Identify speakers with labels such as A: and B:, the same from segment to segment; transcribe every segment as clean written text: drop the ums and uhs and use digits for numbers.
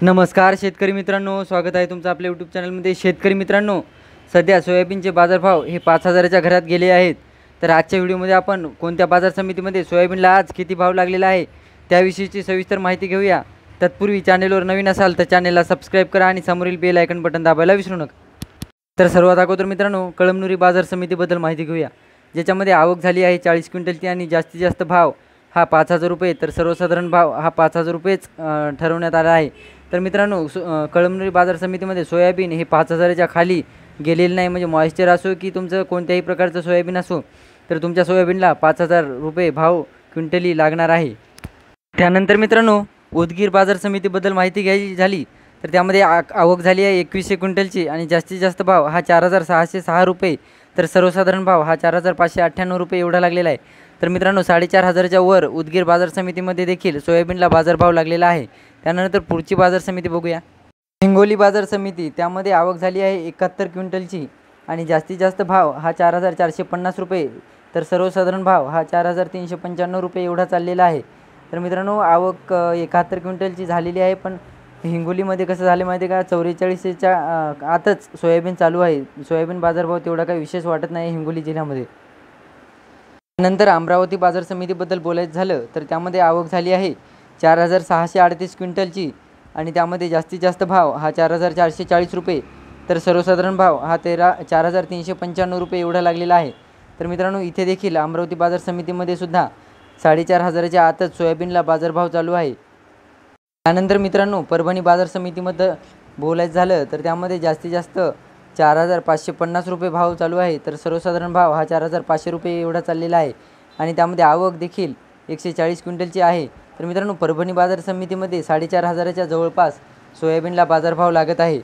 A: नमस्कार शेतकरी मित्रांनो, स्वागत आहे तुमचं आपल्या यूट्यूब चॅनलमध्ये। शेतकरी मित्रांनो, सध्या सोयाबीनचे बाजारभाव हे 5,000च्या घरात गेले आहेत। तर आजच्या व्हिडिओमध्ये आपण कोणत्या बाजार समितीमध्ये सोयाबीनला आज किती भाव लागलेला आहे त्याविषयीची सविस्तर माहिती घेऊया। तत्पूर्वी चॅनलवर नवीन असाल तर चॅनलला सबस्क्राईब करा आणि समोरील बेल आयकॉन बटन दाबायला विसरू नका। तर सर्वात अगोदर मित्रांनो, कळमनुरी बाजार समितीबद्दल माहिती घेऊया, ज्याच्यामध्ये आवक झाली आहे 40 क्विंटलची आणि जास्तीत जास्त भाव हा 5,000 रुपये, तर सर्वसाधारण भाव हा 5,000 रुपयेच ठरवण्यात आला आहे। तर मित्रांनो, कळमनुरी बाजार समितीमध्ये सोयाबीन हे 5,000च्या खाली गेलेलं नाही, म्हणजे मॉइश्चर असो की तुमचं कोणत्याही प्रकारचं सोयाबीन असो, तर तुमच्या सोयाबीनला 5,000 रुपये भाव क्विंटली लागणार आहे। त्यानंतर मित्रांनो, उदगीर बाजार समितीबद्दल माहिती घ्यायची झाली तर त्यामध्ये आवक झाली आहे 2100 क्विंटलची आणि जास्तीत जास्त भाव हा 4,606 रुपये, तर सर्वसाधारण भाव हा 4,598 रुपये एवढा लागलेला आहे। तर मित्रांनो, 4,500च्या वर उदगीर बाजार समितीमध्ये देखील सोयाबीनला बाजारभाव लागलेला आहे। त्यानंतर पुढची बाजार समिती बघूया, हिंगोली बाजार समिती। त्यामध्ये आवक झाली आहे 71 क्विंटलची आणि जास्तीत जास्त भाव हा 4,450 रुपये, तर सर्वसाधारण भाव हा 4,395 रुपये एवढा चाललेला आहे। तर मित्रांनो, आवक 71 क्विंटलची झालेली आहे, पण हिंगोलीमध्ये कसं झालं माहिती आहे का, 44च्या आतच सोयाबीन चालू आहे। सोयाबीन बाजारभाव तेवढा काही विशेष वाटत नाही हिंगोली जिल्ह्यामध्ये। नंतर अमरावती बाजार समितीबद्दल बोलायचं झालं तर त्यामध्ये आवक झाली आहे 4,638 क्विंटलची आणि त्यामध्ये जास्तीत जास्त भाव हा 4,440 रुपये, तर सर्वसाधारण भाव हा 4,395 रुपये एवढा लागलेला आहे। तर मित्रांनो, इथे देखील अमरावती बाजार समितीमध्ये सुद्धा 4,500च्या आतच सोयाबीनला बाजारभाव चालू आहे। त्यानंतर मित्रांनो, परभणी बाजार समितीमध्ये बोलायचं झालं तर त्यामध्ये जास्तीत जास्त 4,550 रुपये भाव चालू आहे, तर सर्वसाधारण भाव हा 4,500 रुपये एवढा चाललेला आहे आणि त्यामध्ये आवक देखील 140 क्विंटलची आहे। तर मित्रांनो, परभणी बाजार समितीमध्ये 4,500च्या जवळपास सोयाबीनला बाजारभाव लागत आहे।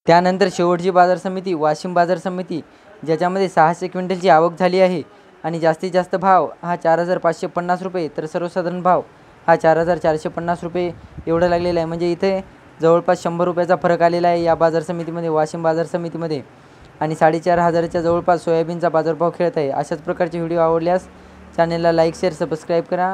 A: त्यानंतर शेवटची बाजार समिती वाशिम बाजार समिती, ज्याच्यामध्ये 600 क्विंटलची आवक झाली आहे आणि जास्तीत जास्त भाव हा 4,550 रुपये, तर सर्वसाधारण भाव हा 4,450 रुपये एवढा लागलेला आहे। म्हणजे इथे जवळपास 100 रुपयाचा फरक आलेला आहे या बाजार समितीमध्ये, वाशिम बाजार समितीमध्ये, आणि 4,500च्या जवळपास सोयाबीनचा बाजारभाव खेळत आहे। अशाच प्रकारचे व्हिडिओ आवडल्यास चॅनलला लाईक शेअर सबस्क्राईब करा।